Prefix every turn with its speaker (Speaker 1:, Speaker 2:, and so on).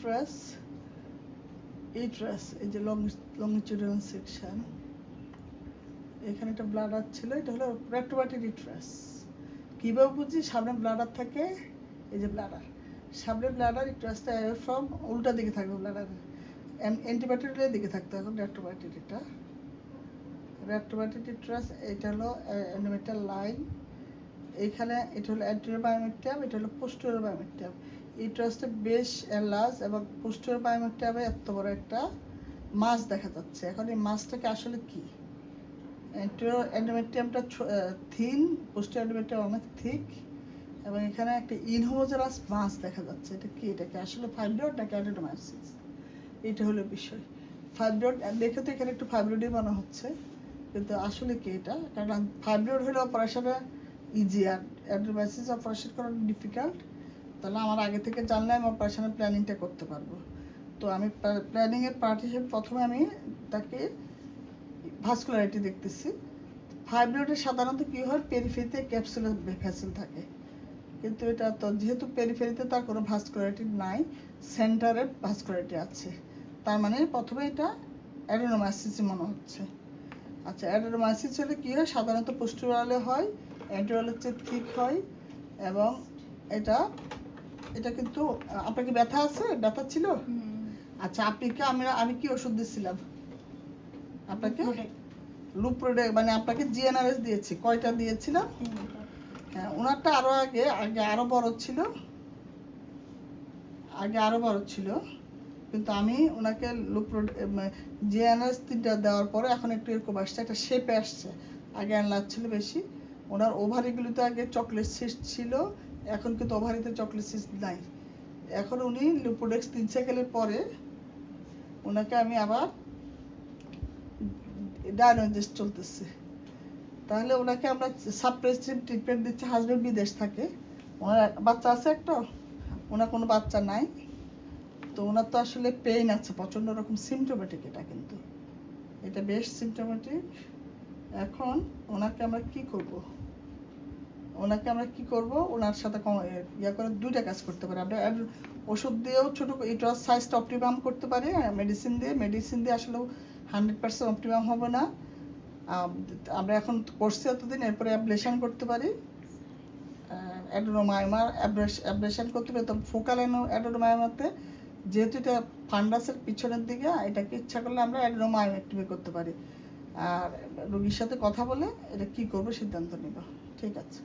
Speaker 1: ট্রাস এই ট্রাস এই যে লংজিটিউডাল সেকশন, এখানে একটা ব্লাডার ছিল, এটা হলো রেক্টোবার্টিড ট্রাস। কীভাবে বুঝি? সামনে ব্লাডার থাকে, এই যে ব্লাডার, সামনে ব্লাডার, এই ট্রাসটা ফ্রম উল্টা দিকে থাকবে, ব্লাডার অ্যান্টিবায়োটিকের দিকে থাকতো, এখন রেক্টোবার্টিড। এটা রেক্টোবার্টিড ট্রাস, এটা হলো এন্ডোমেট্রিয়াল লাইন, এইখানে এটা হলো অ্যান্টেরিয়র বায়োমেট্রিয়াম, এটা হলো পোস্টেরিয়র বায়োমেট্রিয়াম। এই ট্রাসটা বেশ লার্জ এবং পোস্টেরিয়র বায়োমেট্রিয়ামে এত বড় একটা মাছ দেখা যাচ্ছে। এখন এই মাছটাকে আসলে কি? অ্যান্টেরিয়র এন্ডোমেট্রিয়ামটা থিন, পোস্টেরিয়র এন্ডোমেট্রিয়াম অনেক থিক, এবং এখানে একটা ইনহোমোজেনাস মাছ দেখা যাচ্ছে। এটা কি? এটাকে আসলে ফাইব্রয়েড নাকি অ্যাডেনোমায়োসিস? এটা হলো বিষয়। ফাইব্রয়েড দেখে তো এখানে একটু ফাইব্রয়েডই মনে হচ্ছে, কিন্তু আসলে কি এটা? কারণ ফাইব্রয়েড হলে অপারেশনে ইজি, আর অ্যাডেনোমায়োসিস অপারেশন করা ডিফিকাল্ট। তাহলে আমার আগে থেকে জানলে আমি অপারেশনের প্ল্যানিংটা করতে পারবো। তো আমি প্ল্যানিংয়ের পার্ট হিসেবে প্রথমে আমি তাকে ভাস্কুলারিটি দেখতেছি। ফাইব্রয়েডের সাধারণত কী হয়, পেরিফেরিতে ক্যাপসুলার ভেসেল থাকে, কিন্তু এটা তো যেহেতু পেরিফেরিতে তার কোনো ভাস্কুলারিটি নাই, সেন্টারে ভাস্কুলারিটি আছে, তার মানে প্রথমে এটা অ্যাডেনোমায়োসিস মনে হচ্ছে। আচ্ছা, অ্যাডেনোমায়োসিস হলে কী হয়? সাধারণত পোস্টেরিয়রে হয়, অ্যান্টেরিয়রের চেয়ে ঠিক হয়, এবং এটা এটা কিন্তু আপনার কি ব্যথা আছে? ব্যথা ছিল? আচ্ছা, আমি কি ওষুধ দিয়েছিলাম আপনাকে? লুপ্রোডে, মানে আপনাকে জিএনআরএস দিয়েছি। কয়টা দিয়েছিলাম? হ্যাঁ, ওনারটা আগে আরও বড় ছিল, কিন্তু আমি ওনাকে জিএনআরএস 3টা দেওয়ার পরে এখন একটু এরকম আসছে, একটা শেপে আসছে। আগে আনলার ছিল বেশি। ওনার ওভারিগুলিতে আগে চকলেট সিস্ট ছিল, এখন কিন্তু ওভারিতে চকলেট সিস্ট নাই। এখন উনি লুপ্রোডেক্স 3 সাইকেলের পরে ওনাকে আমি আবার ডায়নোজেস্ট চলতেছে। তাহলে ওনাকে আমরা সাবপ্রেসিভ ট্রিটমেন্ট দিচ্ছি। হাজব্যান্ড বিদেশ থাকে, ওনার বাচ্চা আছে একটা, ওনার কোনো বাচ্চা নাই, তো ওনার তো আসলে পেইন আছে, প্রচণ্ড রকম সিমটোমেটিক। এটা বেশ সিমটোমেটিক। এখন ওনাকে আমরা কি করব? ওনার সাথে ইয়া করে 2টা কাজ করতে পারি আমরা। ওষুধ দিয়েও ছোটো ইউটারাস সাইজটা অপটিমাম করতে পারি, মেডিসিন দিয়ে আসলেও 100% অপটিমাম হবে না। আমরা এখন করছি এতদিন, এরপরে অ্যাবলেশন করতে পারি, অ্যাডেনোমায়োমা অ্যাবলেশন করতে পারি। তো ফোকাল অ্যাডেনোমায়োমাতে যেহেতু এটা ফান্ডাসের পিছনের দিকে, এটাকে ইচ্ছা করলে আমরা অ্যাডেনোমায়োমেক্টমি করতে পারি। আর রোগীর সাথে কথা বলে এটা কী করবো সিদ্ধান্ত নেব। ঠিক আছে।